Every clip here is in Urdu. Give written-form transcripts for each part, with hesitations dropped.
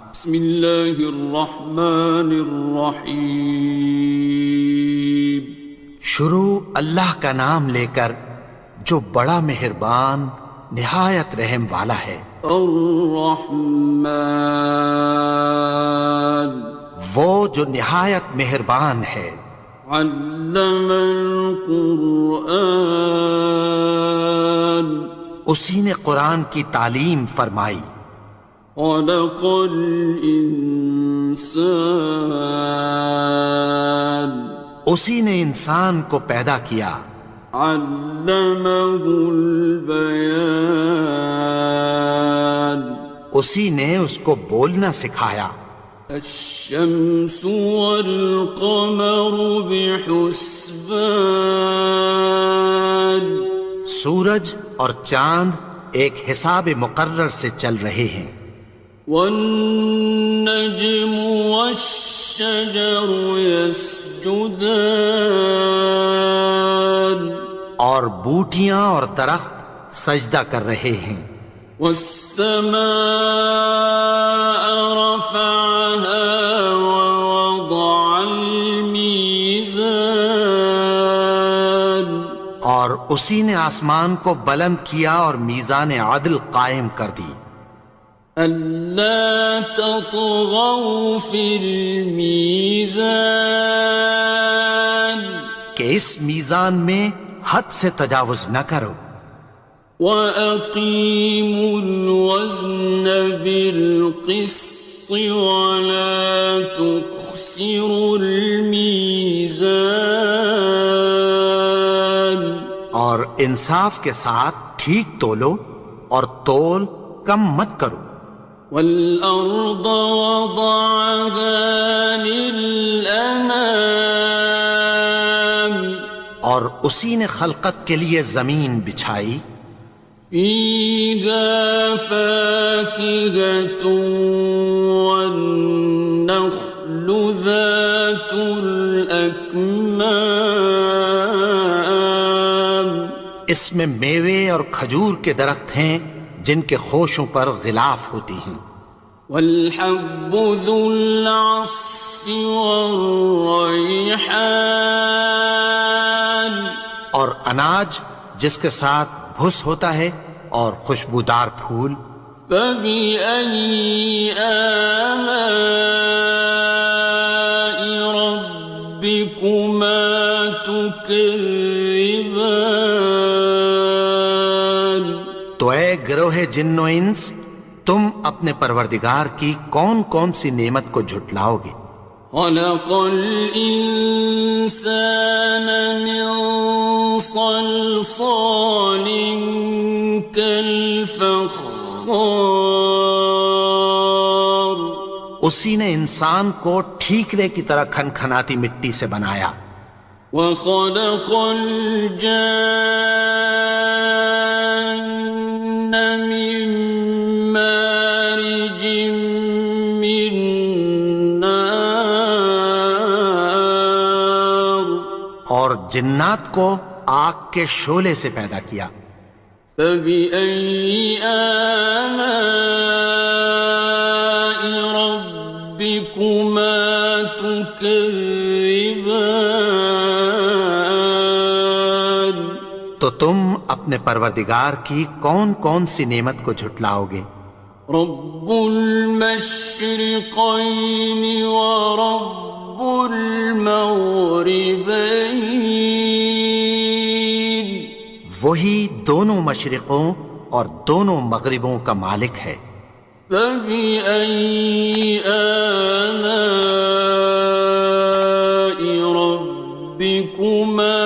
بسم اللہ الرحمن الرحیم۔ شروع اللہ کا نام لے کر جو بڑا مہربان نہایت رحم والا ہے۔ الرحمن، وہ جو نہایت مہربان ہے۔ علم القرآن، اسی نے قرآن کی تعلیم فرمائی۔ خلق الانسان، اسی نے انسان کو پیدا کیا۔ علمہ البیان، اسی نے اس کو بولنا سکھایا۔ الشمس والقمر بحسبان، سورج اور چاند ایک حساب مقرر سے چل رہے ہیں۔ والنجم والشجر يسجدان، اور بوٹیاں اور درخت سجدہ کر رہے ہیں۔ والسماء رفعها ووضع الميزان، اور اسی نے آسمان کو بلند کیا اور میزان عدل قائم کر دی۔ ألا تطغوا في الميزان، کہ اس میزان میں حد سے تجاوز نہ کرو۔ وَأَقِيمُوا الْوَزْنَ بِالْقِسْطِ وَلَا تُخْسِرُوا الْمِيزَانَ، اور انصاف کے ساتھ ٹھیک تولو اور تول کم مت کرو۔ وَالْأَرْضَ وَضَعَهَا لِلْأَنَامِ، اور اسی نے خلقت کے لیے زمین بچھائی۔ فِيهَا فَاكِهَةٌ وَالنَّخْلُ ذَاتُ الْأَكْمَامِ، اس میں میوے اور کھجور کے درخت ہیں جن کے خوشوں پر غلاف ہوتی ہیں۔ وَالْحَبُّ ذُو الْعَصْفِ وَالرَّيْحَانِ، اور اناج جس کے ساتھ بھس ہوتا ہے اور خوشبودار پھول۔ فَبِأَيِّ آلَاءِ رَبِّكُمَا تُكَذِّبَانِ، تو اے گروہ جن و انس، تم اپنے پروردگار کی کون کون سی نعمت کو جھٹلاؤ گے؟ خَلَقَ الْإِنسَانَ مِنْ صَلْصَالٍ كَالْفَخَّارِ، اسی نے انسان کو ٹھیکرے کی طرح کھنکھناتی مٹی سے بنایا۔ وَخَلَقَ الْجَانَّ مِن مَّارِجٍ مِّن نَّارٍ، اور جنات کو آگ کے شعلے سے پیدا کیا۔ فَبِأَيِّ آلَاءِ رَبِّكُمَا تُكَذِّبَانِ، تو تم اپنے پروردگار کی کون کون سی نعمت کو جھٹلاؤ گے؟ رب المشرقين ورب المغربين، وہی دونوں مشرقوں اور دونوں مغربوں کا مالک ہے۔ فَبِأَيِّ آلَاءِ رَبِّكُمَا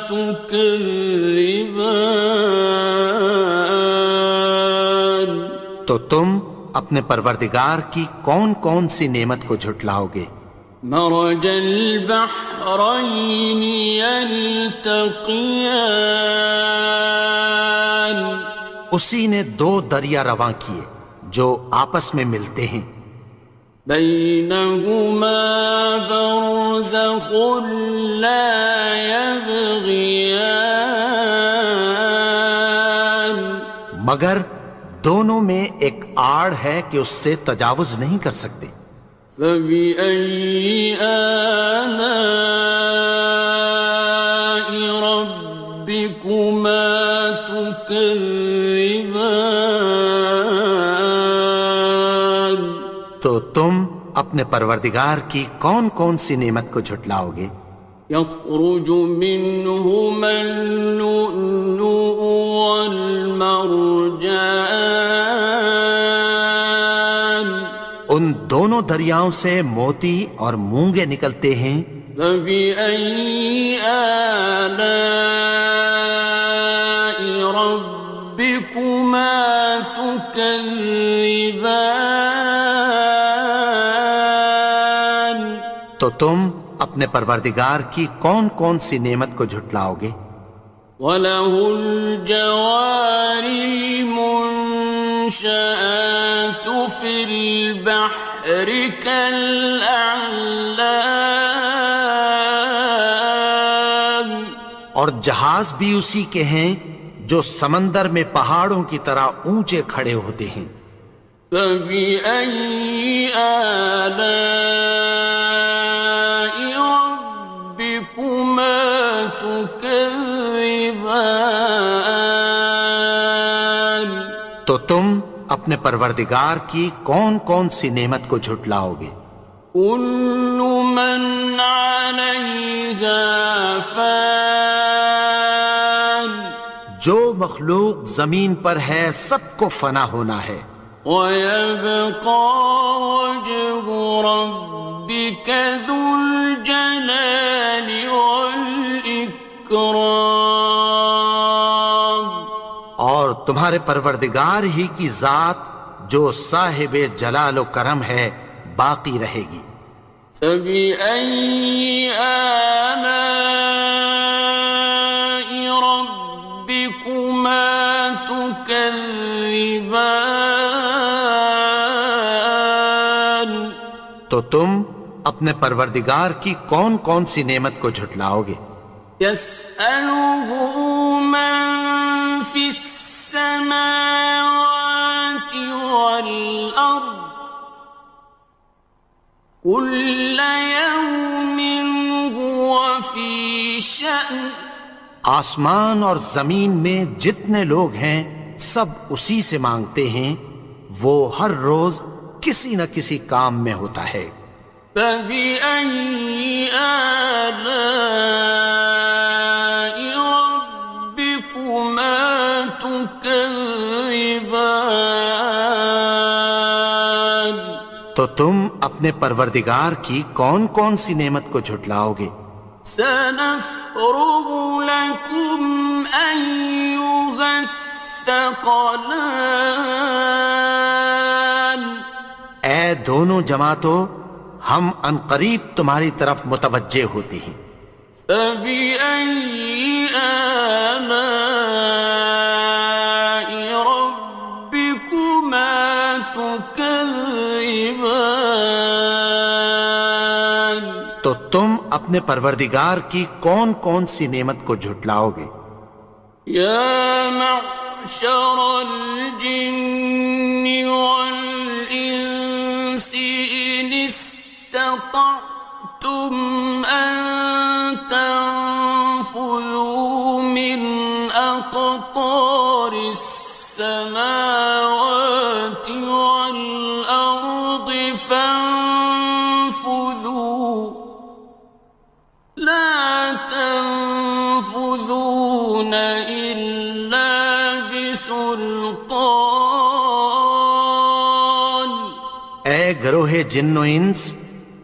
تُكَذِّبَانِ، تو تم اپنے پروردگار کی کون کون سی نعمت کو جھٹلاؤ گے؟ مرج البحرين يلتقيان، اسی نے دو دریا رواں کیے جو آپس میں ملتے ہیں۔ بينهما برزخ لا يبغيان، مگر دونوں میں ایک آڑ ہے کہ اس سے تجاوز نہیں کر سکتے۔ فبأي آلاء ربكما تكذبان؟ تو تم اپنے پروردگار کی کون کون سی نعمت کو جھٹلاؤ گے؟ يخرج منهما اللؤلؤ والمرجان ان دونوں دریاؤں سے موتی اور مونگے نکلتے ہیں۔ فبأي آلاء ربكما تكذبان؟ تو تم اپنے پروردگار کی کون کون سی نعمت کو جھٹلاؤ گے؟ وَلَهُ الْجَوَارِ الْمُنشَآتُ فِي الْبَحْرِ كَالْأَعْلَامِ، اور جہاز بھی اسی کے ہیں جو سمندر میں پہاڑوں کی طرح اونچے کھڑے ہوتے ہیں۔ فَبِأَيِّ آلَاءِ رَبِّكُمَا تُكَذِّبَانِ؟ تو تم اپنے پروردگار کی کون کون سی نعمت کو جھٹلاؤ گے؟ كُلُّ مَنْ عَلَيْهَا فَانٍ، جو مخلوق زمین پر ہے سب کو فنا ہونا ہے۔ وَيَبْقَى وَجْهُ رَبِّكَ ذُو الْجَلَالِ وَالْإِكْرَامِ، اور تمہارے پروردگار ہی کی ذات جو صاحب جلال و کرم ہے باقی رہے گی۔ فَبِأَيِّ آلَاءِ رَبِّكُمَا تُكَذِّبَانِ؟ تو تم اپنے پروردگار کی کون کون سی نعمت کو جھٹلاؤ گے؟ يَسْأَلُهُ مَن فِي السَّمَاوَاتِ وَالْأَرْضِ كُلَّ يَوْمٍ هُوَ فِي شَأْنٍ، آسمان اور زمین میں جتنے لوگ ہیں سب اسی سے مانگتے ہیں، وہ ہر روز کسی نہ کسی کام میں ہوتا ہے۔ فَبِأَيِّ آلَاءِ رَبِّكُمَا تُكَذِّبَانِ؟ تو تم اپنے پروردگار کی کون کون سی نعمت کو جھٹلاؤ گے؟ سَنَفْرُغُ لَكُمْ أَيُّهَ الثَّقَلَانِ، اے دونوں جماعتوں، ہم عنقریب تمہاری طرف متوجہ ہوتے ہیں۔ فَبِأَيِّ آلَاءِ رَبِّكُمَا تُكَذِّبَانِ؟ تو تم اپنے پروردگار کی کون کون سی نعمت کو جھٹلاؤ گے؟ يَا مَعْشَرَ الْجِنِّ وَالْإِنسِ إِنِ اسْتَطَعْتُمْ أَن تَنفُذُوا مِنْ أَقْطَارِ السَّمَاوَاتِ وَالْأَرْضِ فَانفُذُوا، لَا تَنفُذُونَ إِلَّا بِسُلْطَانٍ۔ اے گروہ جن و انس،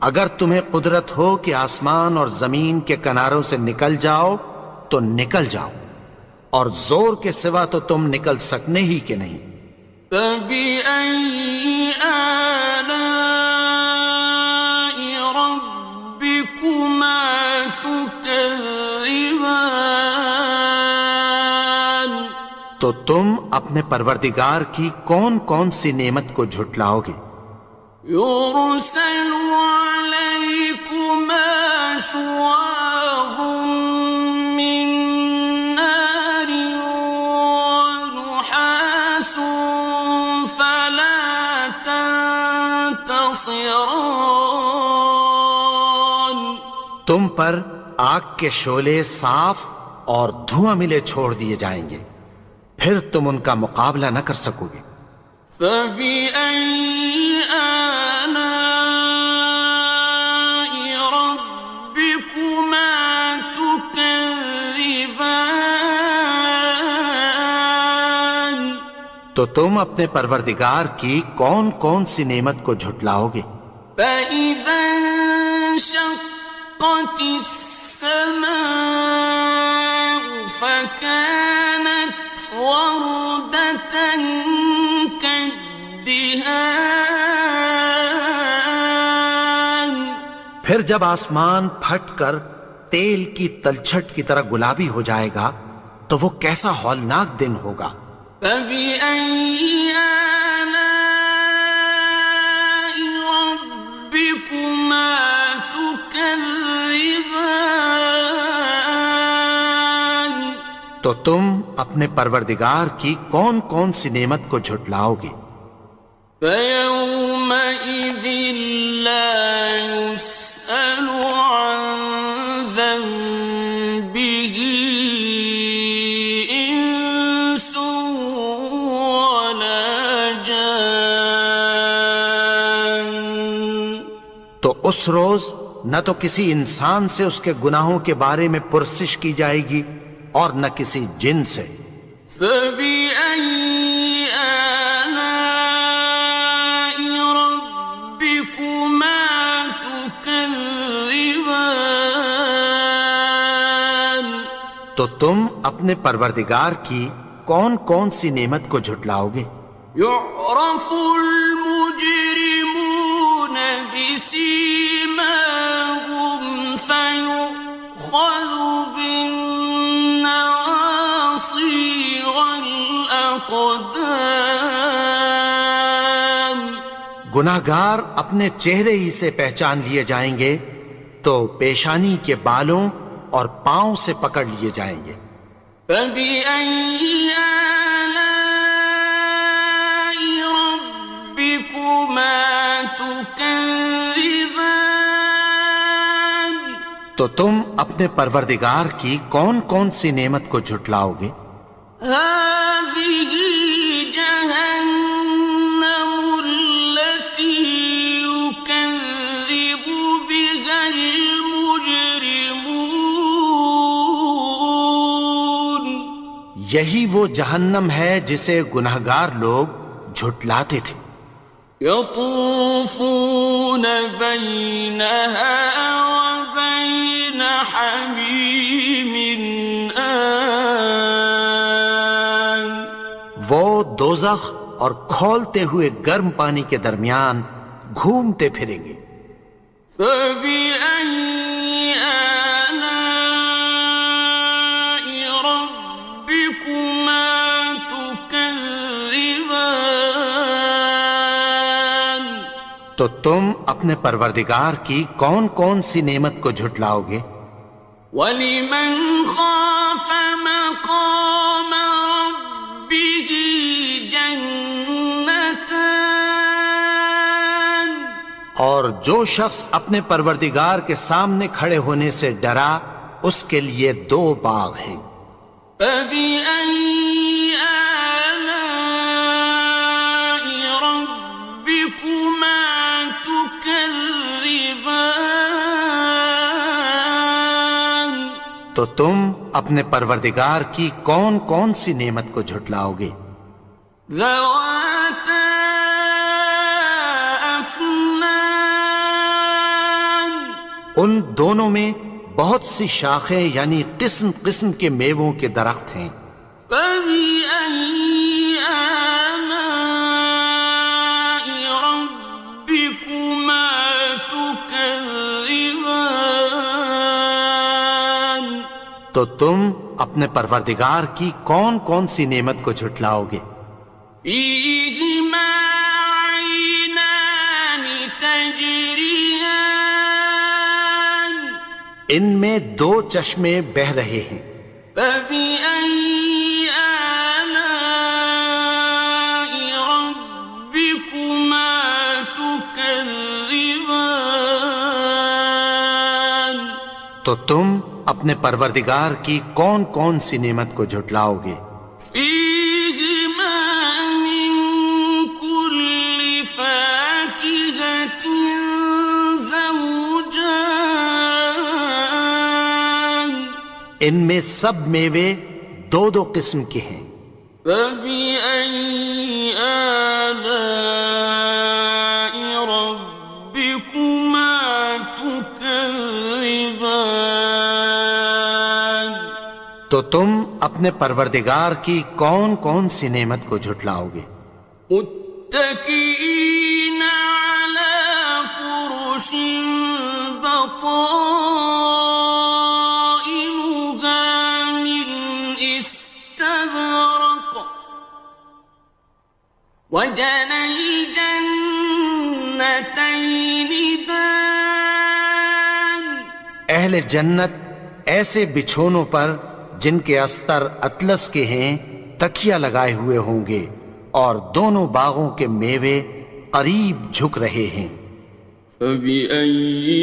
اگر تمہیں قدرت ہو کہ آسمان اور زمین کے کناروں سے نکل جاؤ تو نکل جاؤ، اور زور کے سوا تو تم نکل سکنے ہی کہ نہیں۔ فَبِأَيِّ آلَاءِ رَبِّكُمَا تُكَذِّبَانِ؟ تو تم اپنے پروردگار کی کون کون سی نعمت کو جھٹلاؤ گے؟ يُرْسَلُ عَلَيْكُمَا شُوَاظٌ مِّن نَّارٍ وَنُحَاسٌ خاصران. تم پر آگ کے شعلے صاف اور دھواں ملے چھوڑ دیے جائیں گے، پھر تم ان کا مقابلہ نہ کر سکو گے۔ فبأي آلاء ربكما تكذبان. تو تم اپنے پروردگار کی کون کون سی نعمت کو جھٹلاؤ گے؟ فإذا انشقت السماء فكانت وردة كالدهان. پھر جب آسمان پھٹ کر تیل کی تلچھٹ کی طرح گلابی ہو جائے گا تو وہ کیسا ہولناک دن ہوگا۔ فبأي آلاء ربكما تكذبان. تو تم اپنے پروردگار کی کون کون سی نعمت کو جھٹلاؤ گے؟ فيومئذ لا يسأل عن ذنبه إنس ولا جان. تو اس روز نہ تو کسی انسان سے اس کے گناہوں کے بارے میں پرسش کی جائے گی اور نہ کسی جن سے۔ فبأي آلاء ربكما تكذبان. تو تم اپنے پروردگار کی کون کون سی نعمت کو جھٹلاؤ گے؟ يعرف المجرمون بسيماهم فيؤخذ بالنواصي والأقدام. گناہگار اپنے چہرے ہی سے پہچان لیے جائیں گے تو پیشانی کے بالوں اور پاؤں سے پکڑ لیے جائیں گے۔ فبأي آلاء ربكما تكذبان. تو تم اپنے پروردگار کی کون کون سی نعمت کو جھٹلاؤ گے؟ هذه جهنم التي يكذب بها المجرمون. یہی وہ جہنم ہے جسے گناہگار لوگ جھٹلاتے تھے۔ يطوفون بينها وبين حميم آن. وہ دوزخ اور کھولتے ہوئے گرم پانی کے درمیان گھومتے پھریں گے۔ فبأي آلاء ربكما تكذبان. تو تم اپنے پروردگار کی کون کون سی نعمت کو جھٹلاؤ گے؟ وَلِمَنْ خَافَ مَقَامَ رَبِّهِ جَنَّتَانِ. اور جو شخص اپنے پروردگار کے سامنے کھڑے ہونے سے ڈرا اس کے لیے دو باغ ہیں۔ فَبِأَيِّ آلَاءِ رَبِّكُمَا تُكَذِّبَانِ. تو تم اپنے پروردگار کی کون کون سی نعمت کو جھٹلاؤ گے؟ ذَوَاتَا أَفْنَانٍ. ان دونوں میں بہت سی شاخیں یعنی قسم قسم کے میووں کے درخت ہیں۔ فَبِأَيِّ آلَاءِ رَبِّكُمَا تُكَذِّبَانِ. تو تم اپنے پروردگار کی کون کون سی نعمت کو جھٹلاؤ گے؟ فِيهِمَا عَيْنَانِ تَجْرِيَانِ. ان میں دو چشمے بہہ رہے ہیں۔ فَبِأَيِّ آلَاءِ رَبِّكُمَا تُكَذِّبَانِ. تكذبان تو تم اپنے پروردگار کی کون کون سی نعمت کو جھٹلاؤ گے؟ فيهما من كل فاكهة زوجان ان میں سب میوے دو دو قسم کے ہیں۔ فبأي آلاء ربكما تكذبان تو تم اپنے پروردگار کی کون کون سی نعمت کو جھٹلاؤ گے؟ متكئين على فرش بطائنها من استبرق وجنى الجنتين دان اہل جنت ایسے بچھونوں پر جن کے استر اطلس کے ہیں تکیہ لگائے ہوئے ہوں گے، اور دونوں باغوں کے میوے قریب جھک رہے ہیں۔ فبأي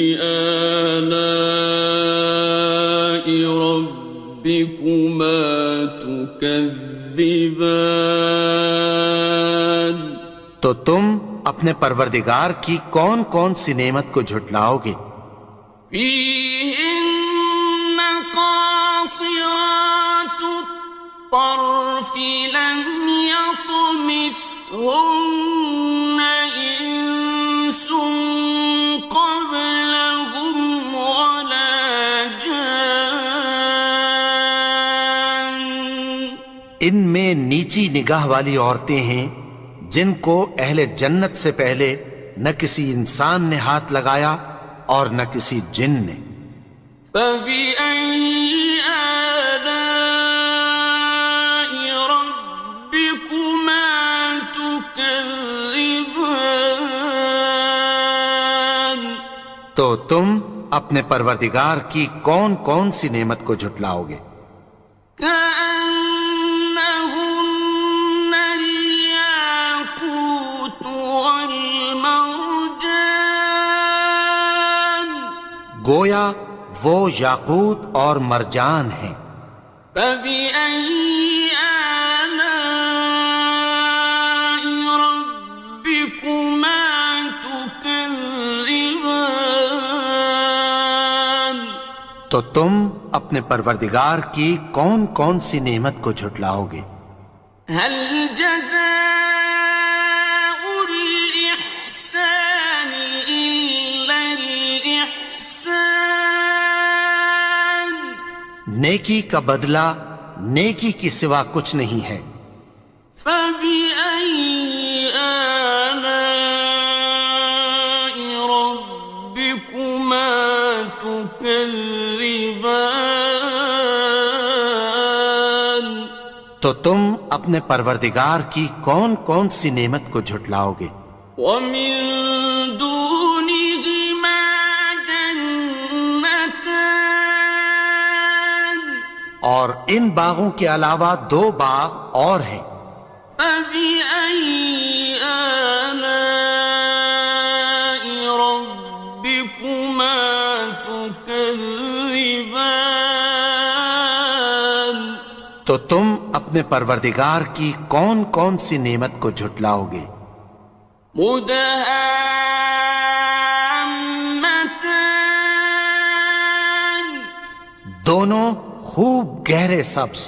آلاء ربكما تكذبان تو تم اپنے پروردگار کی کون کون سی نعمت کو جھٹلاؤ گے؟ فيهن قاصرات الطرف لم يطمثهن إنس قبلهم ولا جان ان میں نیچی نگاہ والی عورتیں ہیں جن کو اہل جنت سے پہلے نہ کسی انسان نے ہاتھ لگایا اور نہ کسی جن نے۔ فبأي آلاء ربكما تكذبان تو تم اپنے پروردگار کی کون کون سی نعمت کو جھٹلاؤ گے؟ كأنهن الياقوت والمرجان گویا وہ یاقوت اور مرجان ہیں۔ فبأي آلاء ربكما تكذبان تو تم اپنے پروردگار کی کون کون سی نعمت کو جھٹلاؤ گے؟ هل جزاء الإحسان إلا الإحسان نیکی کا بدلہ نیکی کی سوا کچھ نہیں ہے۔ فبأي آلاء ربكما تكذبان تو تم اپنے پروردگار کی کون کون سی نعمت کو جھٹلاؤ گے؟ ومن دونهما جنتان اور ان باغوں کے علاوہ دو باغ اور ہیں۔ فبأي آلاء ربكما تكذبان تو تم اپنے پروردگار کی کون کون سی نعمت کو جھٹلاؤ گے؟ مدهامتان دونوں خوب گہرے سبز۔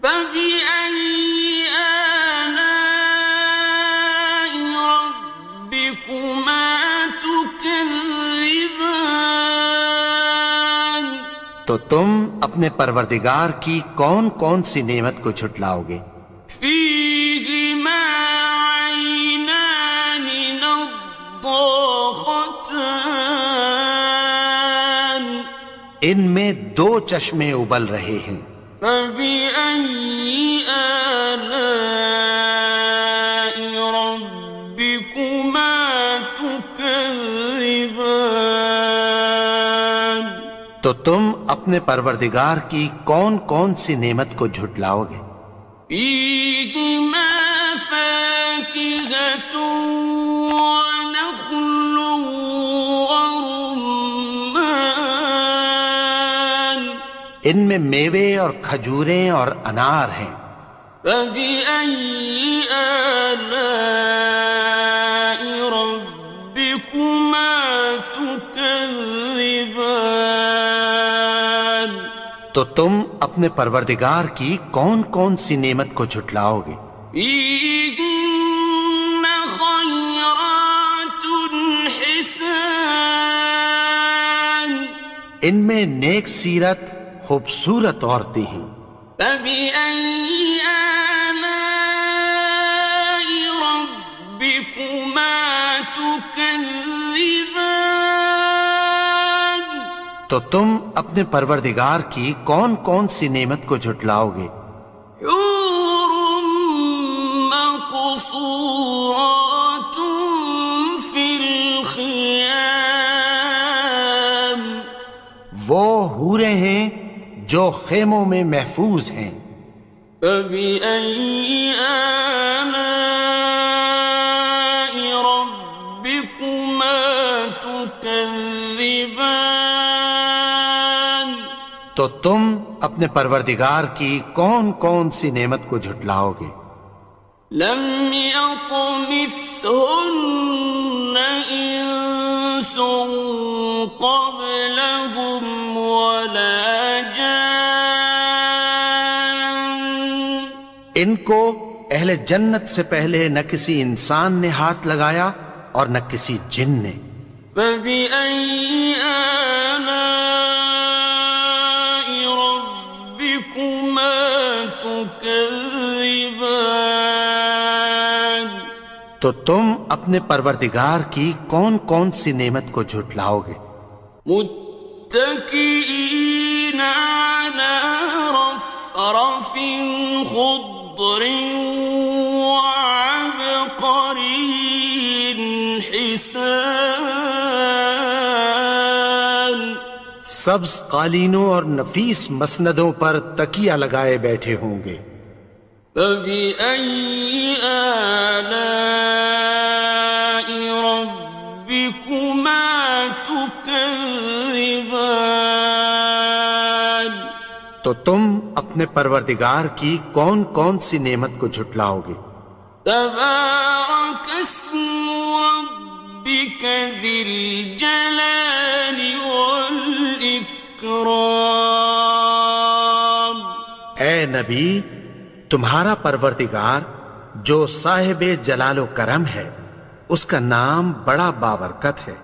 فبأي آلاء ربكما تكذبان تو تم اپنے پروردگار کی کون کون سی نعمت کو جھٹلاؤ گے؟ فيهما عينان نضاختان ان میں دو چشمے ابل رہے ہیں۔ فبأي آلاء ربكما تكذبان تو تم اپنے پروردگار کی کون کون سی نعمت کو جھٹلاؤ گے؟ فيهما فاكهة ونخل ان میں میوے اور کھجوریں اور انار ہیں۔ فبأي آلاء ربكما تكذبان؟ تو تم اپنے پروردگار کی کون کون سی نعمت کو جھٹلاؤ گے؟ فيهن خيرات حسان، ان میں نیک سیرت خوبصورت عورتیں ہیں۔ فبأي آلاء ربكما تكذبان؟ تو تم اپنے پروردگار کی کون کون سی نعمت کو جھٹلاؤ گے؟ حور مقصورات في الخيام، وہ حوریں ہیں جو خیموں میں محفوظ ہیں۔ فبأي آلاء ربكما تكذبان؟ تو تم اپنے پروردگار کی کون کون سی نعمت کو جھٹلاؤ گے؟ لم يطمثهن إنس قبلهم ولا جان، ان کو اہل جنت سے پہلے نہ کسی انسان نے ہاتھ لگایا اور نہ کسی جن نے۔ فبأي آلاء ربكما تكذبان؟ تو تم اپنے پروردگار کی کون کون سی نعمت کو جھٹلاؤ گے؟ متكئين على رفرف خضر وعبقري حسان، سبز قالینوں اور نفیس مسندوں پر تکیہ لگائے بیٹھے ہوں گے۔ فبأي آلاء ربكما تكذبان؟ تو تم اپنے پروردگار کی کون کون سی نعمت کو جھٹلاؤ گے؟ تبارك اسم ربك ذي الجلال والإكرام۔ اے نبی، تمہارا پروردگار جو صاحب جلال و کرم ہے، اس کا نام بڑا بابرکت ہے۔